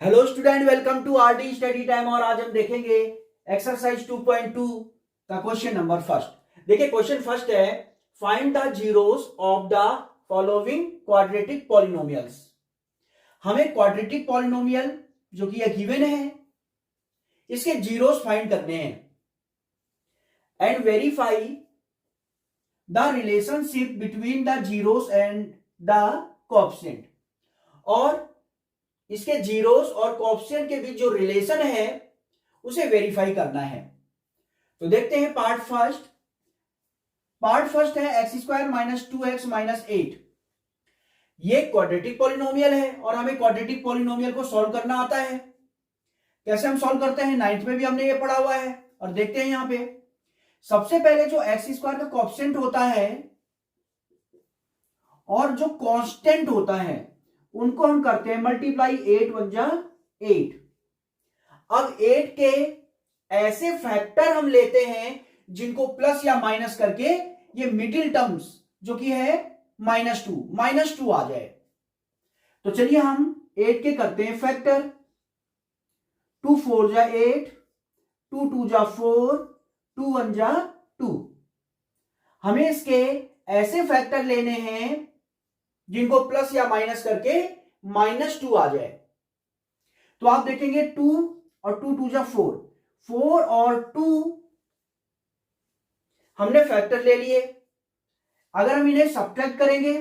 Hello student, welcome to RD study time. और आज हम देखेंगे एक्सरसाइज 2.2 का क्वेश्चन नंबर फर्स्ट। देखिए क्वेश्चन फर्स्ट है, find the zeros of the following quadratic polynomials. हमें क्वाड्रेटिक पॉलिनोमियल जो कि यह गिवन है, इसके जीरोस फाइंड करने हैं and verify the relationship between the zeros and the coefficient. और इसके जीरोस और कोएफिशिएंट के बीच जो रिलेशन है उसे वेरीफाई करना है। तो देखते हैं पार्ट फर्स्ट है x square minus 2x minus 8। ये क्वाड्रेटिक पॉलिनोमियल है और हमें क्वाड्रेटिक पॉलिनोमियल को सॉल्व करना आता है। कैसे हम सॉल्व करते हैं, नाइन्थ में भी हमने ये पढ़ा हुआ है। और देखते हैं यहां पे सबसे पहले जो एक्स स्क्वायर का कोएफिशिएंट होता है और जो कांस्टेंट होता है उनको हम करते हैं मल्टीप्लाई। 8 वन जा 8। अब 8 के ऐसे फैक्टर हम लेते हैं जिनको प्लस या माइनस करके ये मिडिल टर्म्स जो कि है माइनस टू आ जाए। तो चलिए हम 8 के करते हैं फैक्टर। 2 4 जा 8, 2 2 जा 4, 2 1 जा 2। हमें इसके ऐसे फैक्टर लेने हैं जिनको प्लस या माइनस करके -2 आ जाए। तो आप देखेंगे 2 और 2 2 जा 4, 4 और 2 हमने फैक्टर ले लिए। अगर हम इन्हें सब्ट्रैक्ट करेंगे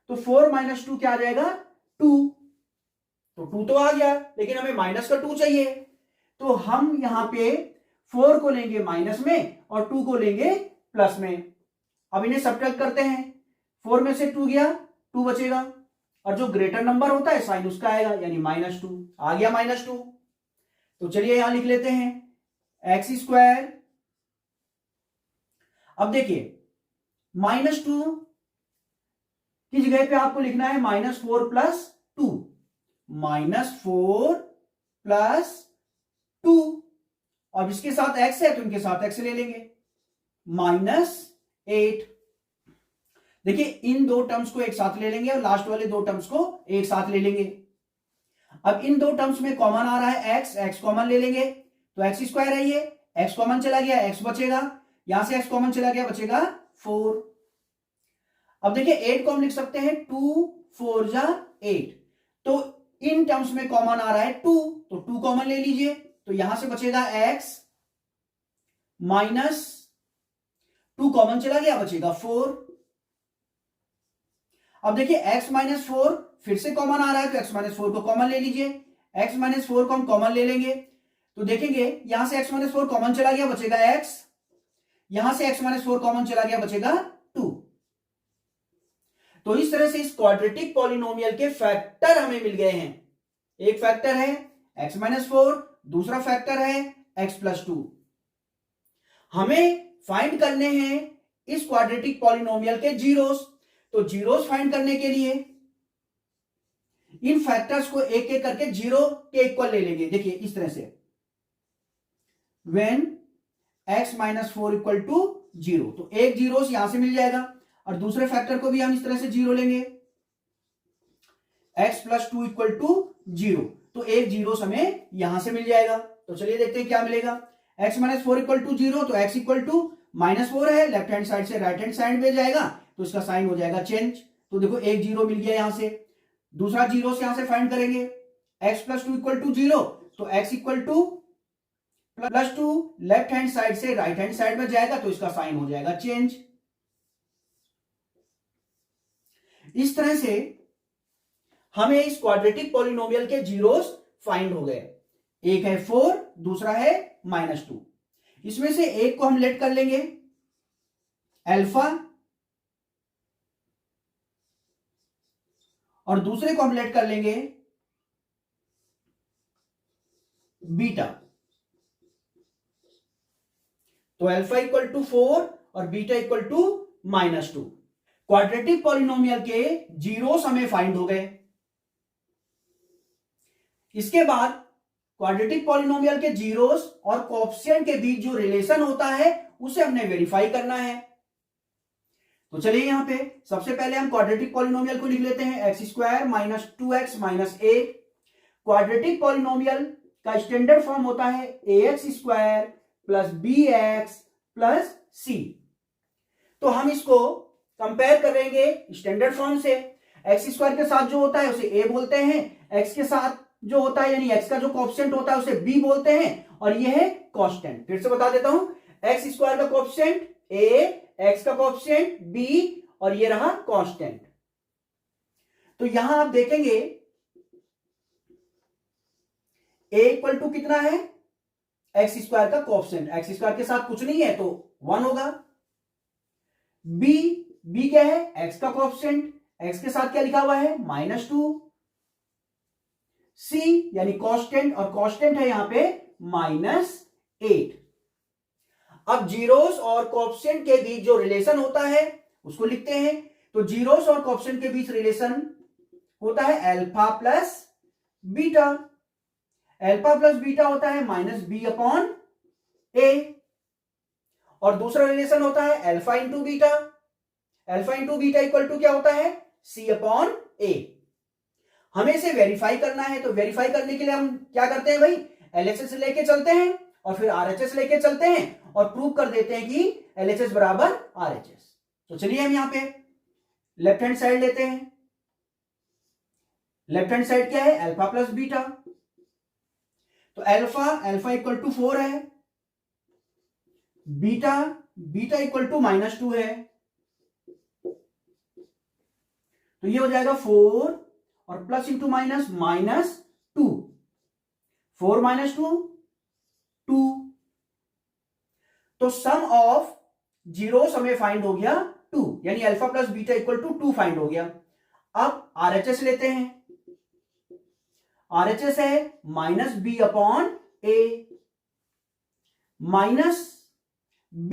तो 4 - 2 क्या आ जाएगा, 2। तो 2 तो आ गया, लेकिन हमें माइनस का 2 चाहिए। तो हम यहां पे 4 को लेंगे माइनस में और 2 को लेंगे प्लस में। अब इन्हें सब्ट्रैक्ट करते हैं। 4 में से 2 गया, 2 बचेगा और जो ग्रेटर नंबर होता है साइन उसका आएगा, यानी -2 आ गया, -2। तो चलिए यहां लिख लेते हैं एक्स स्क्वायर। अब देखिए -2 की जगह पे आपको लिखना है -4 प्लस 2, -4 प्लस 2। अब इसके साथ x है तो इनके साथ x ले लेंगे, -8। देखिए इन दो टर्म्स को एक साथ ले लेंगे और लास्ट वाले दो टर्म्स को एक साथ ले लेंगे। अब इन दो टर्म्स में कॉमन आ रहा है x कॉमन ले लेंगे तो एक्स स्क्वायर है ये, x कॉमन चला गया x बचेगा, यहां से x कॉमन चला गया बचेगा 4। अब देखिए 8 को हम लिख सकते हैं 2 4 जा 8। तो इन टर्म्स में कॉमन आ रहा है 2, तो 2 कॉमन ले लीजिए। तो यहां से बचेगा x माइनस 2 कॉमन चला गया बचेगा 4। अब देखिए x - 4 फिर से कॉमन आ रहा है तो x - 4 को कॉमन ले लीजिए। x - 4 को हम कॉमन ले लेंगे तो देखेंगे यहां से x - 4 कॉमन चला गया बचेगा x, यहां से x - 4 कॉमन चला गया बचेगा 2। तो इस तरह से इस क्वाड्रेटिक पॉलिनोमियल के फैक्टर हमें मिल गए हैं। एक फैक्टर है x - 4, दूसरा फैक्टर है x + 2। हमें फाइंड करने हैं इस क्वाड्रेटिक पॉलिनोमियल के जीरोस। तो जीरोस फाइंड करने के लिए इन फैक्टर्स को एक एक करके जीरो के इक्वल ले लेंगे। देखिए इस तरह से when x - 4 = 0, तो एक जीरोस यहां से मिल जाएगा और दूसरे फैक्टर को भी हम इस तरह से जीरो लेंगे, x + 2 = 0, तो एक जीरोस हमें यहां से मिल जाएगा। तो चलिए देखते हैं क्या मिलेगा। x - 4 = 0, तो x = -4 है, लेफ्ट हैंड साइड से राइट हैंड साइड में जाएगा तो इसका साइन हो जाएगा चेंज। तो देखो एक जीरो मिल गया यहां से, दूसरा जीरो से यहां से फाइंड करेंगे। x + 2 = 0, तो x = +2 लेफ्ट हैंड साइड से राइट हैंड साइड में जाएगा तो इसका साइन हो जाएगा चेंज। इस तरह से हमें इस क्वाड्रेटिक पॉलिनोमियल के जीरोस फाइंड हो गए। एक है 4, दूसरा है -2। इसमें से एक को हम लेट कर लेंगे अल्फा और दूसरे को हम लेट कर लेंगे बीटा। तो अल्फा = 4 और बीटा = -2। क्वाड्रेटिक पॉलिनोमियल के जीरोस हमें फाइंड हो गए। इसके बाद क्वाड्रेटिक पॉलिनोमियल के जीरोस और कोएफिशिएंट के बीच जो रिलेशन होता है उसे हमने वेरीफाई करना है। तो चलिए यहां पे सबसे पहले हम क्वाड्रेटिक पॉलिनोमियल को लिख लेते हैं, x square minus 2x minus 8। Quadratic polynomial का स्टैंडर्ड फॉर्म होता है ax² plus bx plus c। तो हम इसको कंपेयर करेंगे स्टैंडर्ड फॉर्म से। x² के साथ जो होता है उसे a बोलते हैं, x के साथ जो होता है यानी x का जो कोएफिशिएंट होता है उसे b बोलते हैं, और ये है कांस्टेंट। फिर से बता देता हूं, x² का कोएफिशिएंट a, x का कोएफिशिएंट b, और ये रहा कांस्टेंट। तो यहां आप देखेंगे a इक्वल टू कितना है, x² का कोएफिशिएंट, x² के साथ कुछ नहीं है तो 1 होगा। b क्या है, x का कोएफिशिएंट, x के साथ क्या लिखा हुआ है -2। c यानी कांस्टेंट, और कांस्टेंट है यहां पे -8। अब जीरोस और कोएफिशिएंट के बीच जो रिलेशन होता है उसको लिखते हैं। तो जीरोस और कोएफिशिएंट के बीच रिलेशन होता है alpha plus beta. Alpha plus beta होता है -b/a, और दूसरा रिलेशन होता है alpha into beta. Alpha into beta equal to क्या होता है, c/a। हमें इसे वेरीफाई करना है, तो वेरीफाई करने के लिए हम क्या करते हैं भाई, LHS लेके चलते हैं और फिर RHS लेके चलते हैं और प्रूव कर देते हैं कि LHS बराबर RHS। तो चलिए हम यहां पे लेफ्ट हैंड साइड लेते हैं। लेफ्ट हैंड साइड क्या है, अल्फा प्लस बीटा। तो अल्फा इक्वल टू 4 है, बीटा इक्वल टू -2 है। तो ये हो जाएगा 4 और प्लस इंटू माइनस -2, 4 -2 2। तो सम ऑफ जीरोस हमें फाइंड हो गया 2, यानी alpha plus beta equal to 2 find हो गया। अब RHS लेते हैं। RHS है -b/a, माइनस b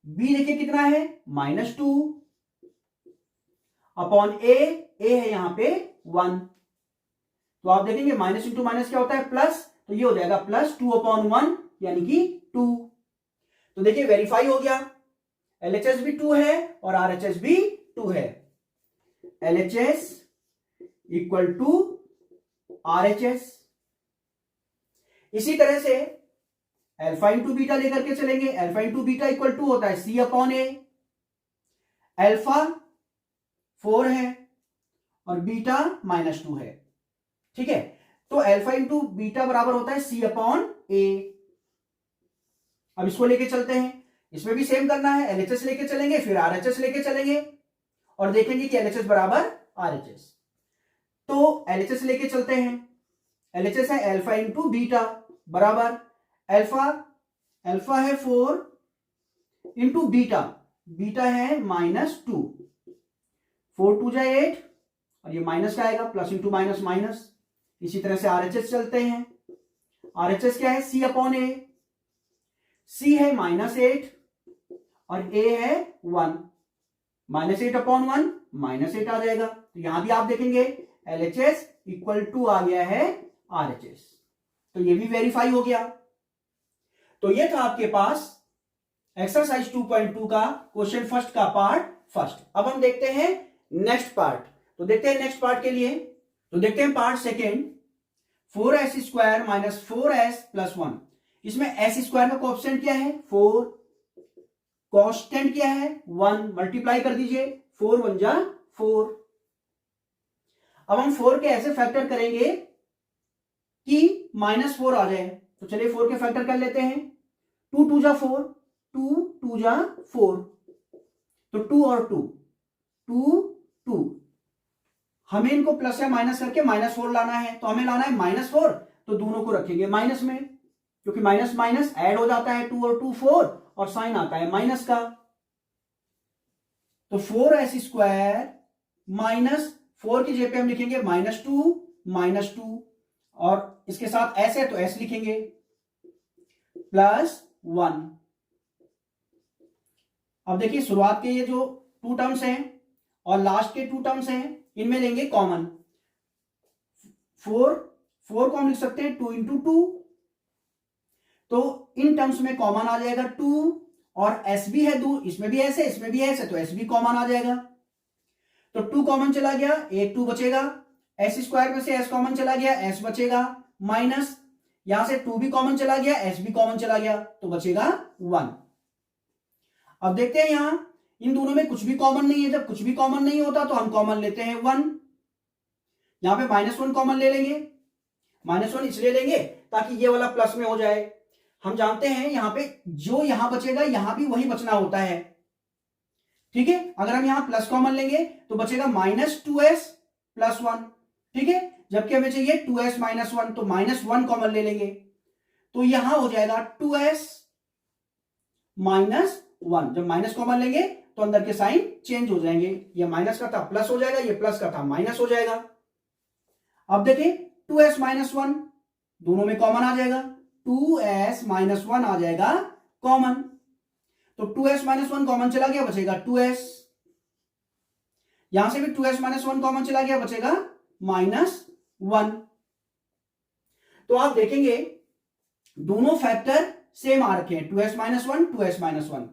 देखिए कितना है -2 अपॉन a है यहां पे 1। तो आप देखेंगे माइनस इंटू माइनस क्या होता है, प्लस, तो ये हो जाएगा +2/1 यानी कि 2। तो देखिए वेरीफाई हो गया, LHS भी 2 है और RHS भी 2 है। LHS equal to RHS। इसी तरह से अल्फा इंटू बीटा लेकर के चलेंगे। Alpha into beta equal to होता है c/a। अल्फा 4 है और बीटा -2 है, ठीक है। तो अल्फा इंटू बीटा बराबर होता है c/a। अब इसको लेके चलते हैं, इसमें भी सेम करना है, LHS लेके चलेंगे फिर RHS लेके चलेंगे और देखेंगे कि LHS बराबर RHS। तो LHS लेके चलते हैं। LHS है अल्फा इंटू बीटा बराबर अल्फा है 4 इंटू बीटा है -2, 4 2 जा 8 और ये माइनस का आएगा, प्लस इंटू माइनस माइनस। इसी तरह से RHS चलते हैं। RHS क्या है, c/a। c है -8 और a है 1, -8/1 -8 आ जाएगा। तो यहां भी आप देखेंगे LHS इक्वल टू आ गया है RHS। तो ये भी वेरीफाई हो गया। तो ये था आपके पास एक्सरसाइज 2.2 का क्वेश्चन फर्स्ट का पार्ट फर्स्ट। अब हम देखते हैं नेक्स्ट पार्ट। तो देखते हैं नेक्स्ट पार्ट के लिए, तो देखते हैं पार्ट सेकेंड। 4s² - 4s + 1। इसमें s² का कोएफिशिएंट क्या है, 4, कांस्टेंट क्या है 1, मल्टीप्लाई कर दीजिए, 4 1 जा 4। अब हम 4 के ऐसे फैक्टर करेंगे कि -4 आ जाए। तो चलिए 4 के फैक्टर कर लेते हैं। 2 2 जा 4, 2 2 जा 4, तो 2 और 2 2 2। हमें इनको प्लस या माइनस करके -4 लाना है, तो हमें लाना है -4, तो दोनों को रखेंगे माइनस में, क्योंकि माइनस माइनस ऐड हो जाता है, 2 और 2 4 और साइन आता है माइनस का। तो 4s² -4 की जगह पे हम लिखेंगे -2 और इसके साथ s है तो s लिखेंगे +1। अब देखिए शुरुआत के ये जो 2 टर्म्स हैं और लास्ट के 2 टर्म्स हैं, इनमें लेंगे कॉमन। 4 को हम लिख सकते हैं 2 × 2, तो इन टर्म्स में कॉमन आ जाएगा 2 और s भी है 2, इसमें भी s है इसमें भी s है, तो s भी कॉमन आ जाएगा। तो 2 कॉमन चला गया, 1 2 बचेगा, एस स्क्वायर में से एस कॉमन चला गया, एस बचेगा, माइनस यहां से 2 भी कॉमन चला गया, एस भी कॉमन चला गया, तो बचेगा 1। अब देखते हैं यहां इन दोनों में कुछ भी कॉमन नहीं है। जब कुछ भी कॉमन नहीं होता तो हम कॉमन लेते हैं 1। यहां पे -1 कॉमन ले लेंगे। -1 इसलिए लेंगे ताकि ये वाला प्लस में हो जाए। हम जानते हैं यहां पे जो यहां बचेगा यहां भी वही बचना होता है, ठीक है। अगर हम यहां प्लस कॉमन लेंगे तो बचेगा -2s + 1, ठीक है। जबकि हमें चाहिए 2s - 1, तो -1 कॉमन ले लेंगे, तो यहां हो जाएगा 2s - 1। जब माइनस कॉमन लेंगे तो अंदर के साइन चेंज हो जाएंगे, ये माइनस का था प्लस हो जाएगा, ये प्लस का था माइनस हो जाएगा। अब देखिए 2s - 1 दोनों में कॉमन आ जाएगा, 2s - 1 आ जाएगा कॉमन, तो 2s - 1 कॉमन चला गया, बचेगा 2s। यहां से भी 2s - 1 कॉमन चला गया, बचेगा -1। तो आप देखेंगे दोनों फैक्टर सेम आ रखे हैं, 2s - 1, 2s - 1।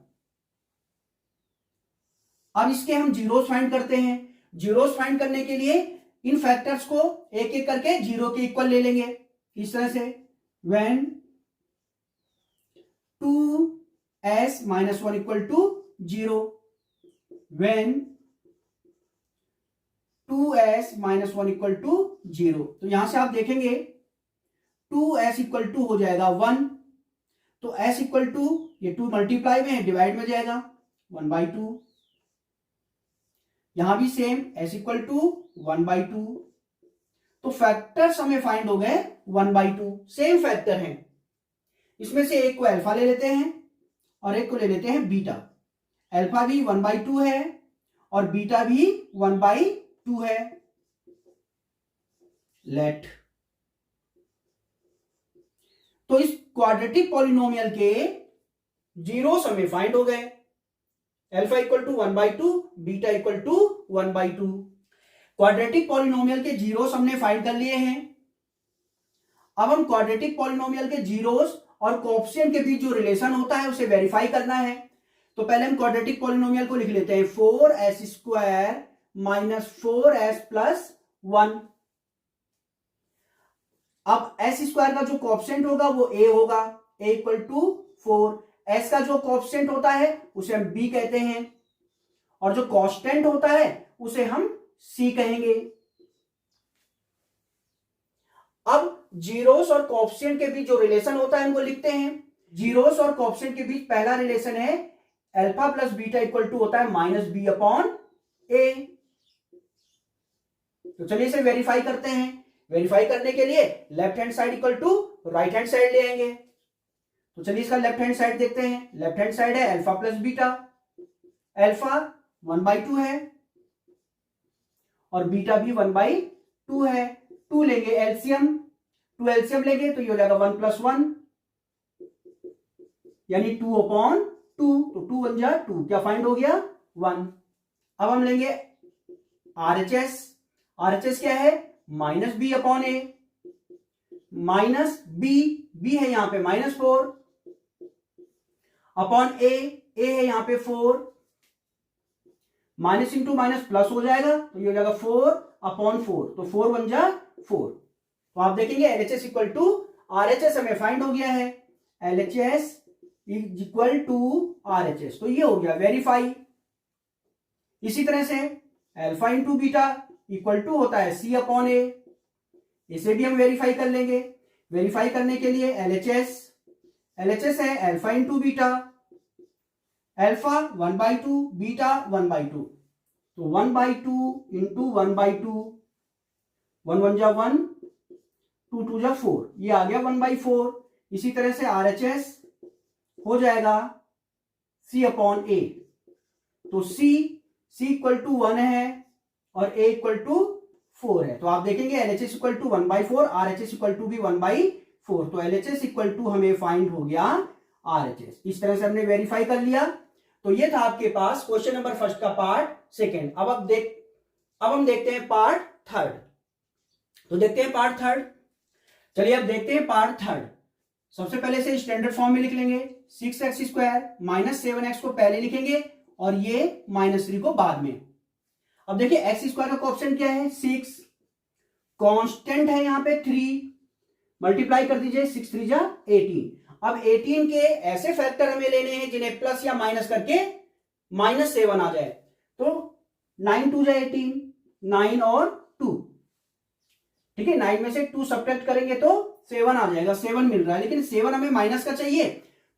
अब इसके हम जीरोस फाइंड करते हैं। जीरोस फाइंड करने के लिए इन फैक्टर्स को एक एक करके जीरो के इक्वल ले लेंगे। इस तरह से when 2s - 1 = 0, when 2s - 1 = 0, तो यहां से आप देखेंगे 2s = हो जाएगा 1, तो s = ये 2 मल्टीप्लाई में है, डिवाइड में जाएगा 1/2। यहां भी सेम s = 1/2, तो फैक्टर्स हमें फाइंड हो गए 1/2, सेम फैक्टर हैं। इसमें से एक को अल्फा ले लेते हैं और एक को ले लेते हैं बीटा। अल्फा भी 1/2 है और बीटा भी 1/2 है। लेट, तो इस क्वाड्रेटिक पॉलिनोमियल के जीरोस हमें फाइंड हो गए। Alpha = 1/2, beta = 1/2। क्वाड्रेटिक पॉलिनोमियल के जीरोस हमने फाइंड कर लिए हैं। अब हम क्वाड्रेटिक पॉलिनोमियल के जीरोस और कोएफिशिएंट के बीच जो रिलेशन होता है उसे वेरीफाई करना है। तो पहले हम क्वाड्रेटिक पॉलिनोमियल को लिख लेते हैं, 4s² - 4s + 1। अब s² का जो कोएफिशिएंट होगा वो a होगा, a = 4। s का जो कोएफिशिएंट होता है उसे हम b कहते हैं और जो कांस्टेंट होता है उसे हम c कहेंगे। अब जीरोस और कोएफिशिएंट के बीच जो रिलेशन होता है उनको लिखते हैं। जीरोस और कोएफिशिएंट के बीच पहला रिलेशन है अल्फा + बीटा = होता है -b/a। तो चलिए इसे वेरीफाई करते हैं। वेरीफाई करने के लिए left hand side = right hand side ले आएंगे। तो चलिए इसका लेफ्ट हैंड साइड देखते हैं। लेफ्ट हैंड साइड है अल्फा + बीटा। अल्फा 1/2 है और बीटा भी 1/2 है। 2 लेंगे एलसीएम, 2 एलसीएम लेंगे तो ये हो जाएगा 1 + 1 यानी 2/2, तो 2 × 1 = 2, क्या फाइंड हो गया 1। अब हम लेंगे आरएचएस। आरएचएस क्या है -b/a, -b है यहां पे -4 अपॉन a है यहां पे 4, माइनस इंटू माइनस प्लस हो जाएगा तो ये हो जाएगा 4/4, तो 4 × 1 = 4। तो आप देखेंगे LHS = RHS हमें फाइंड हो गया है, LHS = RHS, तो ये हो गया वेरीफाई। इसी तरह से अल्फा × बीटा = होता है C/A, इसे भी हम वेरीफाई कर लेंगे। वेरीफाई करने के लिए LHS है अल्फा × बीटा, अल्फा 1/2, बीटा 1/2, तो 1/2 × 1/2, 1 × 1 = 1, 2 × 2 = 4, ये आ गया 1/4। इसी तरह से RHS हो जाएगा C/A, तो C = 1 है और A = 4 है। तो आप देखेंगे LHS = 1/4, RHS = भी 1/4, तो LHS = हमें फाइंड हो गया RHS। इस तरह से हमने वेरीफाई कर लिया। तो ये था आपके पास क्वेश्चन नंबर फर्स्ट का पार्ट सेकेंड। अब हम देखते हैं पार्ट थर्ड। तो देखते हैं पार्ट थर्ड। चलिए अब देखते हैं पार्ट थर्ड। सबसे पहले से स्टैंडर्ड फॉर्म में लिख लेंगे, 6x² - 7x को पहले लिखेंगे और ये -3 को बाद में। अब देखिए x² का कोएफिशिएंट क्या है 6, कांस्टेंट है यहां पे 3, मल्टीप्लाई कर दीजिए 6 3 जा 18। अब 18 के ऐसे फैक्टर हमें लेने हैं जिन्हें प्लस या माइनस करके -7 आ जाए। तो 9 2 जा 18, 9 और 2, ठीक है, 9 में से 2 सब्ट्रैक्ट करेंगे तो 7 आ जाएगा, 7 मिल रहा है, लेकिन 7 हमें माइनस का चाहिए,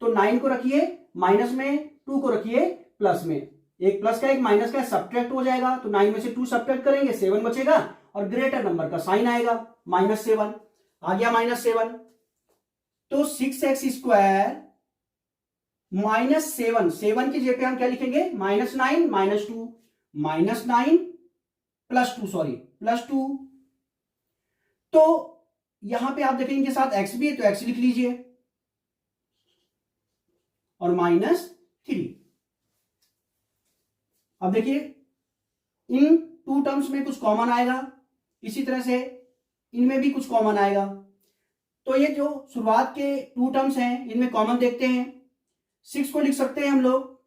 तो 9 को रखिए माइनस में, 2 को रखिए प्लस में, एक प्लस का एक माइनस का सब्ट्रैक्ट हो जाएगा, तो 9 में से 2 सब्ट्रैक्ट करेंगे 7 बचेगा और ग्रेटर नंबर का साइन आएगा -7, आ गया -7। तो 6x स्क्वायर -7, 7 की जगह पे हम क्या लिखेंगे -9 -2, -9 +2, सॉरी +2। तो यहां पे आप देखेंगे इनके साथ x भी है तो x लिख लीजिए और -3। अब देखिए इन 2 टर्म्स में कुछ कॉमन आएगा, इसी तरह से इनमें भी कुछ कॉमन आएगा। तो ये जो शुरुआत के 2 टर्म्स हैं इनमें कॉमन देखते हैं। 6 को लिख सकते हैं हम लोग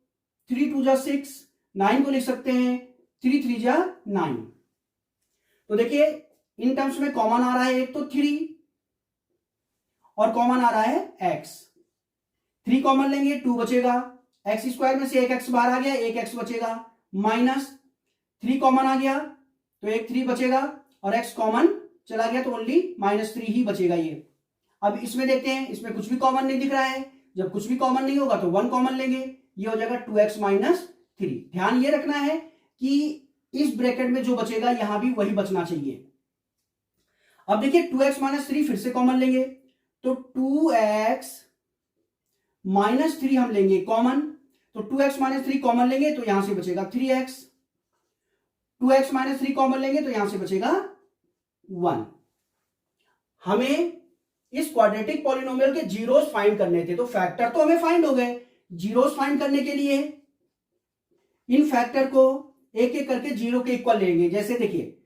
3 2 जा 6, 9 को लिख सकते हैं 3 3 जा 9। तो देखिए इन टर्म्स में कॉमन आ रहा है एक तो 3 और कॉमन आ रहा है x। 3 कॉमन लेंगे 2 बचेगा, x स्क्वायर में से एक x बाहर आ गया, एक x बचेगा, -3 कॉमन आ गया तो एक 3 बचेगा और x कॉमन चला गया तो ओनली -3 ही बचेगा ये। अब इसमें देखते हैं, इसमें कुछ भी कॉमन नहीं दिख रहा है, जब कुछ भी कॉमन नहीं होगा तो 1 कॉमन लेंगे, ये हो जाएगा 2x - 3। ध्यान ये रखना है कि इस ब्रैकेट में जो बचेगा यहां भी वही बचना चाहिए। अब देखिए 2x - 3 फिर से कॉमन लेंगे तो 2x - 3 हम लेंगे कॉमन, तो 2x - 3 कॉमन लेंगे तो यहां से बचेगा 3x, 2x - 3 कॉमन लेंगे तो यहां से बचेगा 1। हमें इस क्वाड्रेटिक पॉलिनोमियल के जीरोस फाइंड करने थे, तो फैक्टर तो हमें फाइंड हो गए, जीरोस फाइंड करने के लिए इन फैक्टर को एक एक करके जीरो के इक्वल लेंगे। जैसे देखिए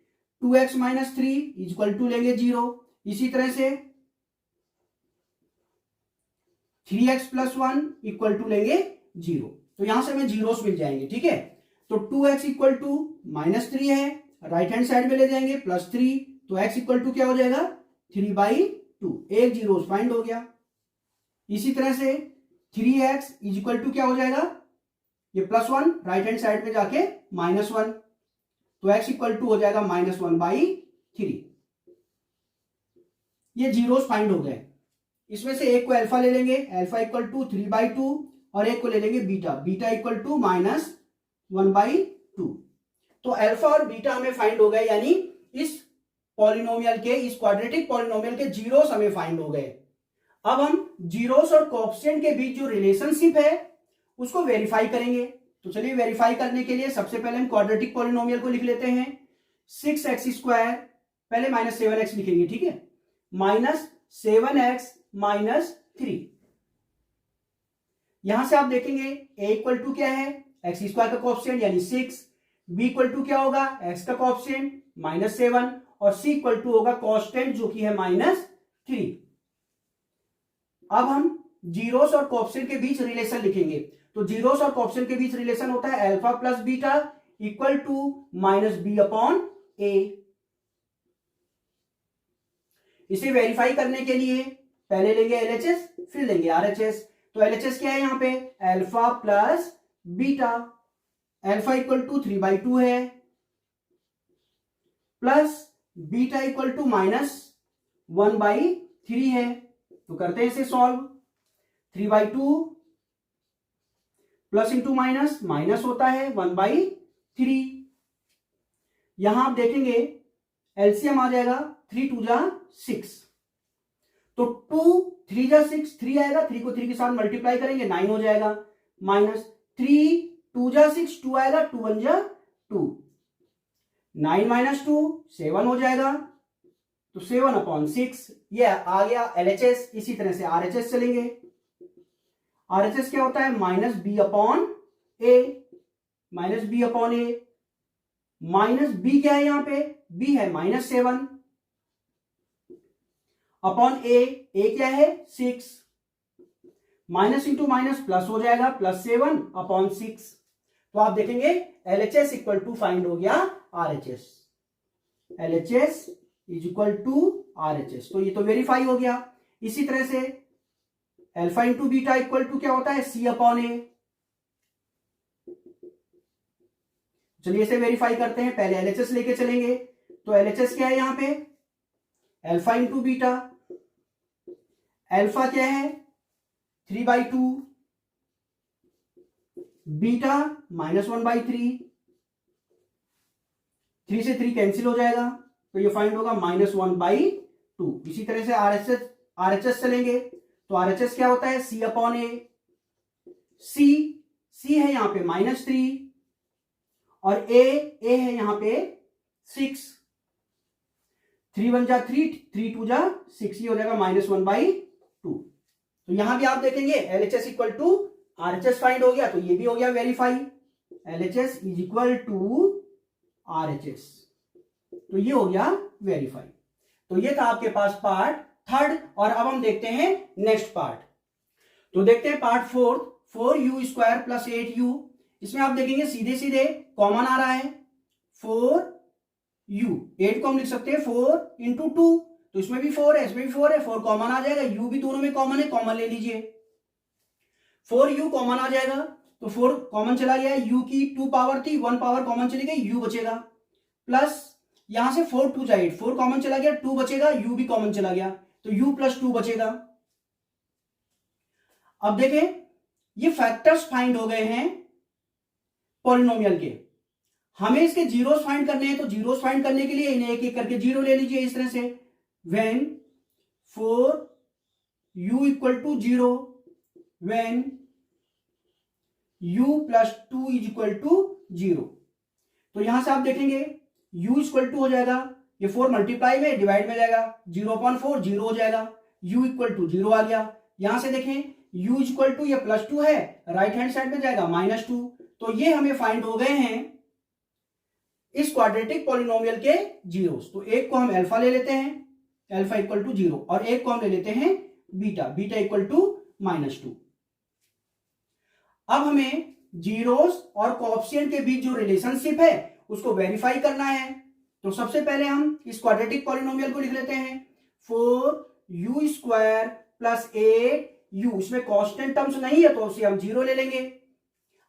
2x - 3 इक्वल टू लेंगे 0, इसी तरह से 3x + 1 इक्वल टू लेंगे 0, तो यहां से हमें जीरोस मिल जाएंगे, ठीक है। तो 2x इक्वल टू -3 है, राइट हैंड साइड में ले जाएंगे +3, तो x इक्वल टू क्या हो जाएगा 3/2, एक जीरोस फाइंड हो गया। इसी तरह से 3x इक्वल टू क्या हो जाएगा, ये +1 राइट हैंड साइड में जाके -1, तो x इक्वल टू हो जाएगा -1/3। ये जीरोस फाइंड हो गए। इसमें से एक को अल्फा ले लेंगे, अल्फा इक्वल टू 3/2 और एक को ले लेंगे बीटा, बीटा इक्वल टू -1/2। तो अल्फा और बीटा हमें फाइंड हो गए, यानी इस पॉलिनोमियल के, इस क्वाड्रेटिक पॉलिनोमियल के जीरोस हमें फाइंड हो गए। अब हम जीरोस और कोएफिशिएंट के बीच जो रिलेशनशिप है उसको वेरीफाई करेंगे। तो चलिए वेरीफाई करने के लिए सबसे पहले हम क्वाड्रेटिक पॉलिनोमियल को लिख लेते हैं। 6x स्क्वायर, पहले -7x लिखेंगे, ठीक है, -7x - 3। यहां से आप देखेंगे a इक्वल टू क्या है, x स्क्वायर का कोएफिशिएंट यानी 6, b इक्वल टू क्या होगा x का कोएफिशिएंट -7 और c इक्वल टू होगा कांस्टेंट जो कि है -3। अब हम जीरोस और कोएफिशिएंट के बीच रिलेशन लिखेंगे। तो जीरोस और कोएफिशिएंट के बीच रिलेशन होता है alpha + beta equal to -b/a। इसे वेरीफाई करने के लिए पहले लेंगे LHS फिर लेंगे RHS। तो LHS क्या है, यहां पे alpha + beta, alpha equal to 3/2 है प्लस बीटा इक्वल टू -1/3 है। तो करते हैं इसे solve. 3/2 plus into minus, minus होता है 1/3। यहां आप देखेंगे एलसीएम आ जाएगा 3 2 जा 6, तो 2 3 जा 6, 3 आएगा, 3 को 3 के साथ मल्टीप्लाई करेंगे 9 हो जाएगा, माइनस 3 2 जा 6, 2 आएगा, 2 1 जा 2, 9 - 2 7 हो जाएगा, तो 7/6 ये आ गया LHS। इसी तरह से RHS चलेंगे। RHS क्या होता है, -b/a, -b/a, माइनस b क्या है यहां पे, b है -7 अपॉन a क्या है 6, माइनस इंटू माइनस प्लस हो जाएगा, +7/6। तो आप देखेंगे LHS इक्वल टू फाइंड हो गया RHS। LHS is equal to RHS। तो ये तो वेरीफाई हो गया। इसी तरह से alpha into beta equal to क्या होता है, C अपॉन A। चलिए इसे वेरीफाई करते हैं। पहले LHS लेके चलेंगे। तो LHS क्या है यहां पे, अल्फा इंटू बीटा। अल्फा क्या है 3/2, बीटा -1/3, 3 से 3 कैंसिल हो जाएगा, तो ये फाइंड होगा -1/2। इसी तरह से RHS चलेंगे। तो RHS क्या होता है, C अपॉन A। C है यहां पे -3 और A है यहां पे 6। 3 1 जा 3, 3 2 जा 6, ये हो जाएगा -1/2। तो यहां भी आप देखेंगे LHS equal to RHS find हो गया, तो ये भी हो गया verify. LHS is equal to RHS, तो ये हो गया वेरीफाई। तो ये था आपके पास पार्ट थर्ड। और अब हम देखते हैं नेक्स्ट पार्ट। तो देखते हैं पार्ट फोर्थ, 4u² + 8u। इसमें आप देखेंगे सीधे सीधे कॉमन आ रहा है 4u, 8 को हम लिख सकते हैं 4 × 2, तो इसमें भी 4 है, इसमें भी 4 है, 4 कॉमन आ जाएगा। u भी दोनों में कॉमन है, कॉमन ले लीजिए। 4u कॉमन आ जाएगा, तो 4 कॉमन चला गया, u की 2 पावर थी, 1 पावर कॉमन चली गई, u बचेगा। प्लस यहां से 4 2 जा 8, 4 कॉमन चला गया, 2 बचेगा, u भी कॉमन चला गया, तो u + 2 बचेगा। अब देखें ये फैक्टर्स फाइंड हो गए हैं पॉलिनोमियल के। हमें इसके जीरोस फाइंड करने हैं, तो जीरोस फाइंड करने के लिए इन्हें एक एक करके जीरो ले लीजिए इस तरह से। when 4u = 0, when u + 2 = 0। तो यहां से आप देखेंगे u = हो जाएगा, ये 4 मल्टीप्लाई में डिवाइड में जाएगा, 0/4 0 हो जाएगा, u = 0 आ गया। यहां से देखें u = ये +2 है, राइट हैंड साइड में जाएगा -2। तो ये हमें फाइंड हो गए हैं इस क्वाड्रेटिक पॉलिनोमियल के जीरोस। तो एक को हम अल्फा ले लेते हैं, अल्फा = 0, और एक को हम ले लेते हैं बीटा, बीटा = -2। अब हमें जीरोस और कोएफिशिएंट के बीच जो रिलेशनशिप है उसको वेरीफाई करना है। तो सबसे पहले हम इस क्वाड्रेटिक पॉलिनोमियल को लिख लेते हैं 4u² + 8u। इसमें कांस्टेंट टर्म्स नहीं है तो उसे हम 0 ले लेंगे।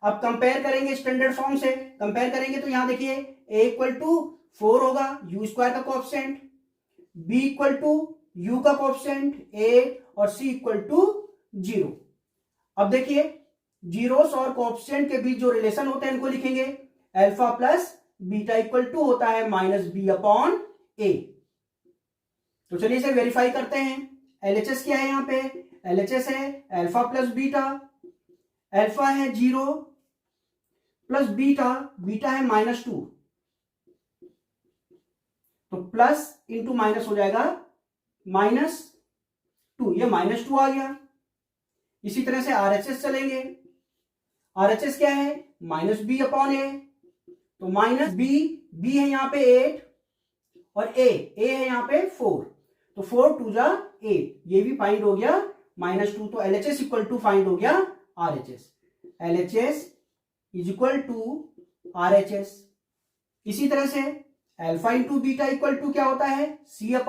अब कंपेयर करेंगे स्टैंडर्ड फॉर्म से, कंपेयर करेंगे तो यहां देखिए a = 4 होगा, u² का कोएफिशिएंट, b = u का कोएफिशिएंट 8 और c = 0। अब देखिए जीरोस और कोएफिशिएंट के बीच जो रिलेशन होते हैं इनको लिखेंगे अल्फा + बीटा = होता है -b/a। तो चलिए इसे वेरीफाई करते हैं। LHS क्या है यहां पे, LHS है अल्फा + बीटा। अल्फा है 0 प्लस बीटा, बीटा है -2, तो प्लस इंटू माइनस हो जाएगा -2, ये -2 आ गया। इसी तरह से RHS चलेंगे। RHS क्या है -b/a, तो -b है यहां पे 8 और a है यहां पे 4, तो 4 2 जा 8, ये भी फाइंड हो गया -2। तो LHS = फाइंड हो गया RHS, LHS = RHS। इसी तरह से अल्फा इंटू बीटा = क्या होता है C/A।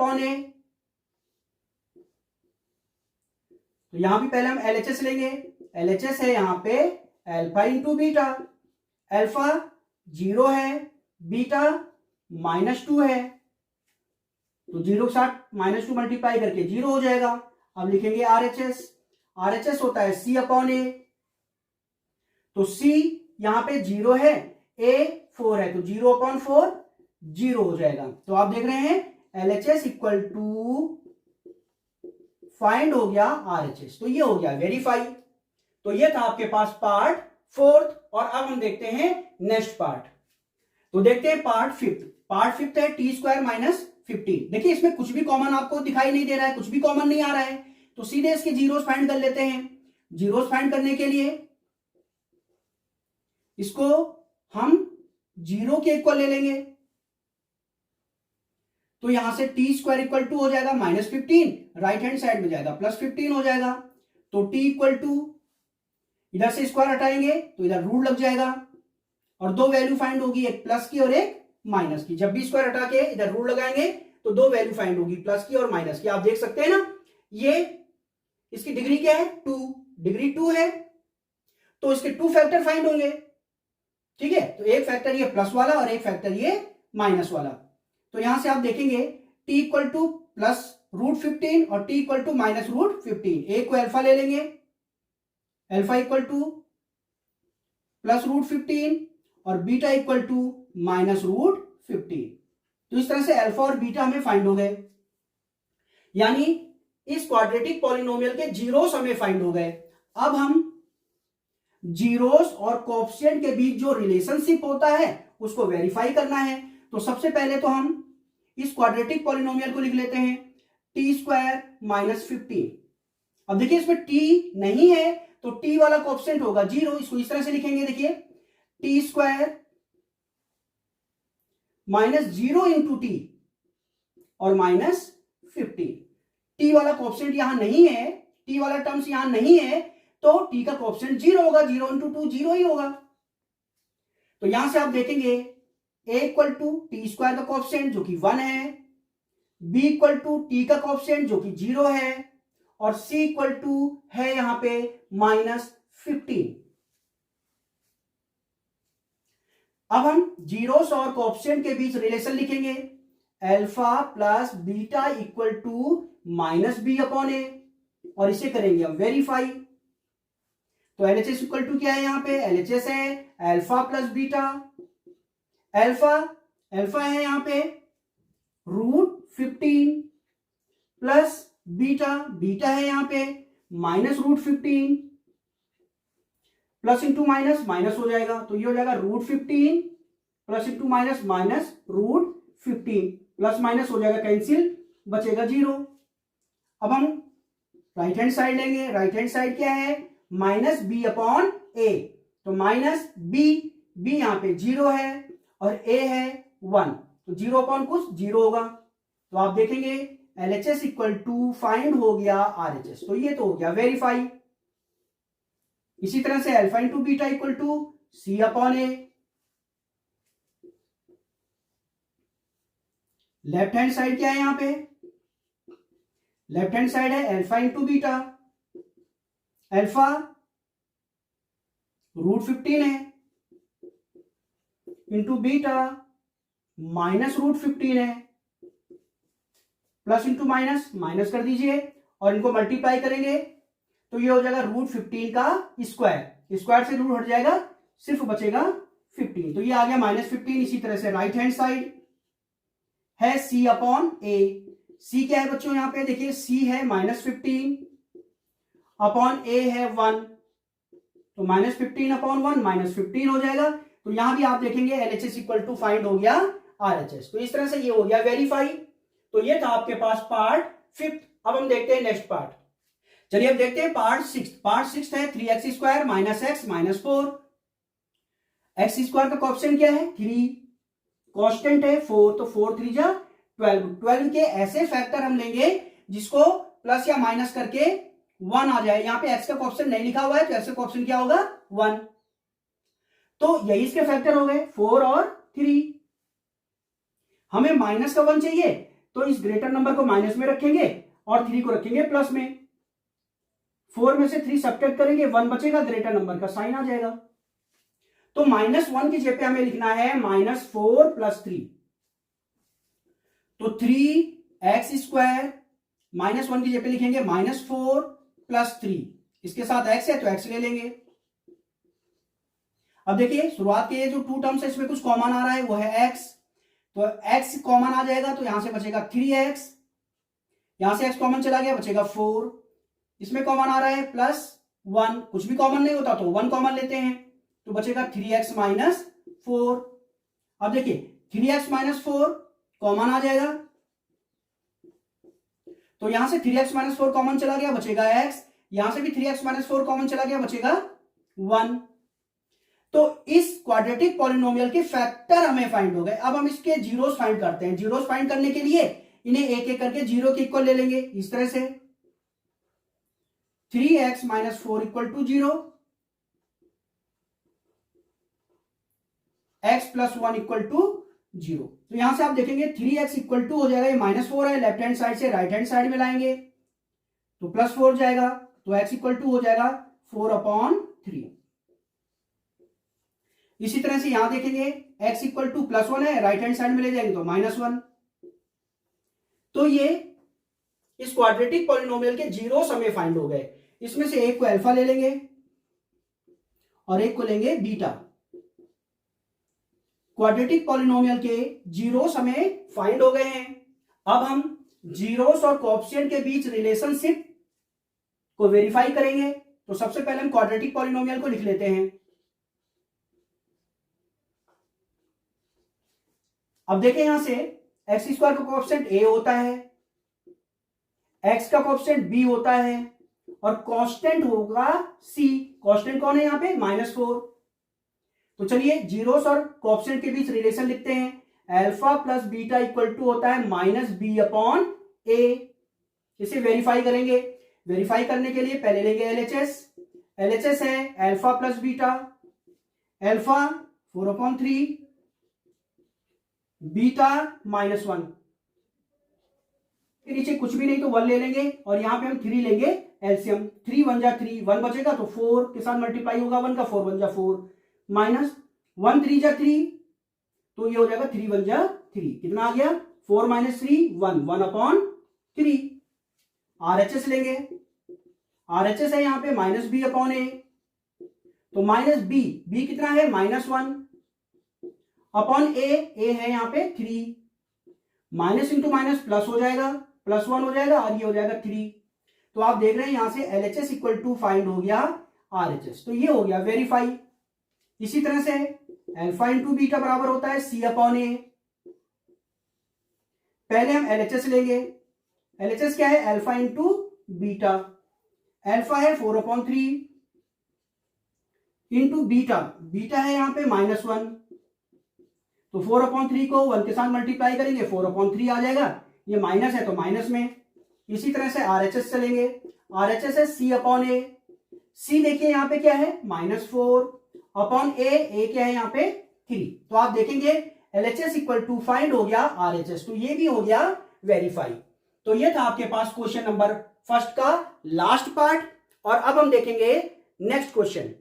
तो यहां भी पहले हम LHS लेंगे। LHS है यहां पे अल्फा इंटू बीटा। अल्फा 0 है, बीटा -2 है, तो 0 के साथ -2 मल्टीप्लाई करके 0 हो जाएगा। अब लिखेंगे RHS, RHS होता है C/A। तो C यहां पे 0 है, A 4 है, तो 0/4 0 हो जाएगा। तो आप देख रहे हैं LHS = फाइंड हो गया RHS, तो ये हो गया वेरीफाई। तो ये था आपके पास पार्ट फोर्थ। और अब हम देखते हैं नेक्स्ट पार्ट। तो देखते हैं पार्ट फिफ्थ। पार्ट फिफ्थ है t² - 15। देखिए इसमें कुछ भी कॉमन आपको दिखाई नहीं दे रहा है, कुछ भी कॉमन नहीं आ रहा है, तो सीधे इसके जीरोस फाइंड कर लेते हैं। जीरोस फाइंड करने के लिए इसको हम 0 के इक्वल ले लेंगे, तो यहां से t² = हो जाएगा -15, राइट हैंड साइड में जाएगा +15 हो जाएगा। तो t = इधर से स्क्वायर हटाएंगे तो इधर रूट लग जाएगा, और दो वैल्यू फाइंड होगी, एक प्लस की और एक माइनस की। जब भी स्क्वायर हटा के इधर रूट लगाएंगे तो दो वैल्यू फाइंड होगी, प्लस की और माइनस की। आप देख सकते हैं ना, ये इसकी डिग्री क्या है, 2, डिग्री 2 है, तो इसके 2 फैक्टर फाइंड होंगे। ठीक है, तो एक फैक्टर ये प्लस वाला और एक फैक्टर ये माइनस वाला। तो यहां से आप देखेंगे t इक्वल टू प्लस √15 और t इक्वल टू माइनस √15। एक को अल्फा ले लेंगे, अल्फा इक्वल टू प्लस √15 और बीटा इक्वल टू माइनस √15। तो इस तरह से अल्फा और बीटा हमें फाइंड हो गए, यानी इस क्वाड्रेटिक पॉलिनोमियल के जीरोस हमें फाइंड हो गए। अब हम जीरोस और कोएफिशिएंट के बीच जो रिलेशनशिप होता है उसको वेरीफाई करना है। तो सबसे पहले तो हम इस क्वाड्रेटिक पॉलिनोमियल को लिख लेते हैं t² माइनस 15। अब देखिए इसमें t नहीं है तो t वाला कोएफिशिएंट होगा 0, इसको इस तरह से लिखेंगे, देखिए t² माइनस 0 इंटू टी और माइनस 15। t वाला कोएफिशिएंट यहां नहीं है, t वाला टर्म्स यहां नहीं है, तो t का कोएफिशिएंट 0 होगा, 0 इंटू 2 0 ही होगा। तो यहां से आप देखेंगे a इक्वल टू t² का कोएफिशिएंट जो कि 1 है, b इक्वल टू t का कोएफिशिएंट जो कि 0 है, और c इक्वल टू है यहां पे माइनस 15। अब हम जीरोस और कोएफिशिएंट के बीच रिलेशन लिखेंगे, alpha plus beta equal to minus B upon A, और इसे करेंगे हम वेरीफाई। तो LHS इक्वल टू क्या है, यहां पे LHS है अल्फा प्लस बीटा। अल्फा है यहां पे √15 प्लस बीटा है यहां पे माइनस √15, प्लस इंटू माइनस हो जाएगा, तो ये हो जाएगा √15 plus into minus √15, plus minus हो जाएगा कैंसिल, बचेगा 0। अब हम राइट हैंड साइड लेंगे, राइट हैंड साइड क्या है, माइनस बी अपॉन ए। तो माइनस बी यहां पे 0 है और a है 1, तो 0 अपॉन कुछ 0 होगा। तो आप देखेंगे LHS इक्वल टू फाइंड हो गया RHS, तो ये तो हो गया वेरीफाई। इसी तरह से alpha into beta equal to C upon A. Left hand side क्या है यहां पे, लेफ्ट हैंड साइड है अल्फा इंटू बीटा, अल्फा √15 है इंटू बीटा माइनस √15 है, प्लस इंटू माइनस कर दीजिए और इनको मल्टीप्लाई करेंगे तो ये हो जाएगा √15 का स्क्वायर से रूट हट जाएगा, सिर्फ बचेगा 15, तो ये आ गया -15। इसी तरह से राइट हैंड साइड है C अपॉन ए। C क्या है बच्चों, यहां पे देखिए C है -15 अपॉन ए है 1, तो -15 अपॉन 1 -15 हो जाएगा। तो यहां भी आप देखेंगे LHS इक्वल टू फाइंड हो गया RHS। तो इस तरह से ये हो गया वेरीफाई। तो ये था आपके पास पार्ट 5। अब हम देखते हैं नेक्स्ट पार्ट। चलिए अब देखते हैं पार्ट 6। पार्ट 6 है 3x² minus x minus 4। x² का कोएफिशिएंट क्या है 3, कांस्टेंट है 4, तो 4 3 जा 12 के ऐसे फैक्टर हम लेंगे जिसको प्लस या माइनस करके 1 आ जाए। यहां पे x का कोएफिशिएंट नहीं लिखा हुआ है तो x का कोएफिशिएंट क्या होगा 1, तो यही इसके फैक्टर हो गए 4 और 3। हमें माइनस का 1 चाहिए तो इस ग्रेटर नंबर को माइनस में रखेंगे और 3 को रखेंगे प्लस में। 4 में से 3 सब्ट्रैक्ट करेंगे, 1 बचेगा, ग्रेटर नंबर का साइन आ जाएगा। तो -1 की जगह पे हमें लिखना है -4 + 3। तो 3x² -1 की जगह पे लिखेंगे -4 + 3। इसके साथ x है तो x ले लेंगे। अब देखिए शुरुआत के ये जो 2 टर्म्स है इसमें कुछ कॉमन आ रहा है, वो है x, तो x कॉमन आ जाएगा तो यहां से बचेगा 3x, यहां से x कॉमन चला गया बचेगा 4, इसमें कॉमन आ रहा है +1, कुछ भी कॉमन नहीं होता तो 1 कॉमन लेते हैं तो बचेगा 3x - 4। अब देखिए 3x - 4 कॉमन आ जाएगा तो यहां से 3x - 4 कॉमन चला गया बचेगा x, यहां से भी 3x - 4 कॉमन चला गया बचेगा 1। तो इस क्वाड्रेटिक पॉलिनोमियल के फैक्टर हमें फाइंड हो गए। अब हम इसके जीरोस फाइंड करते हैं। जीरोस फाइंड करने के लिए इन्हें एक एक करके 0 के इक्वल ले लेंगे। इस तरह से 3x - 4 = 0, x + 1 = 0। तो यहां से आप देखेंगे 3x इक्वल टू हो जाएगा, ये -4 है, लेफ्ट हैंड साइड से राइट हैंड साइड में लाएंगे तो +4 जाएगा, तो x इक्वल टू हो जाएगा 4/3। इसी तरह से यहां देखेंगे x इक्वल टू +1 है, राइट हैंड साइड में ले जाएंगे तो -1। तो ये इस क्वाड्रेटिक पॉलिनोमियल के जीरो समय फाइंड हो गए। इसमें से एक को अल्फा ले लेंगे और एक को लेंगे बीटा। क्वाड्रेटिक पॉलिनोमियल के जीरो समय फाइंड हो गए हैं। अब हम जीरोस और कोएफिशिएंट के बीच रिलेशनशिप को वेरीफाई करेंगे। तो सबसे पहले हम क्वाड्रेटिक पॉलिनोमियल को लिख लेते हैं। अब देखें यहां से एक्स स्क्वायर का कोएफिशिएंट a होता है, x का कोएफिशिएंट b होता है और कांस्टेंट होगा c। कांस्टेंट कौन है यहां पे? -4। तो चलिए जीरोस और कोएफिशिएंट के बीच रिलेशन लिखते हैं। Alpha plus beta equal to होता है -b/a। इसे वेरीफाई करेंगे। वेरीफाई करने के लिए पहले लेंगे LHS। LHS है alpha plus beta, alpha 4/3, beta -1 के नीचे कुछ भी नहीं तो 1 ले लेंगे और यहां पे हम 3 लेंगे एलसीएम। 3 1 जा 3, 1 बचेगा तो 4 के साथ मल्टीप्लाई होगा 1 का, 4 1 जा 4 माइनस 1 3 जा 3, तो ये हो जाएगा 3 1 जा 3। कितना आ गया? 4 - 3 1, 1/3। RHS लेंगे। RHS है यहां पे -b/a, तो -b कितना है? -1/a। a है यहां पे 3, माइनस इंटू माइनस प्लस हो जाएगा, +1 हो जाएगा और ये हो जाएगा 3। तो आप देख रहे हैं यहां से LHS इक्वल टू फाइंड हो गया RHS। तो ये हो गया वेरीफाई। इसी तरह से अल्फा इंटू बीटा बराबर होता है c/a। पहले हम LHS लेंगे। LHS क्या है? Alpha into beta. अल्फा है 4/3 इंटू बीटा। बीटा है यहां पे -1, तो 4/3 को 1 के साथ मल्टीप्लाई करेंगे 4/3 आ जाएगा। ये माइनस है तो माइनस में। इसी तरह से RHS चलेंगे। RHS है c/a। c देखिए यहां पे क्या है? -4/a। a क्या है यहां पे? 3। तो आप देखेंगे LHS इक्वल टू फाइंड हो गया RHS। तो ये भी हो गया वेरीफाई। तो ये था आपके पास क्वेश्चन नंबर फर्स्ट का लास्ट पार्ट। और अब हम देखेंगे नेक्स्ट क्वेश्चन।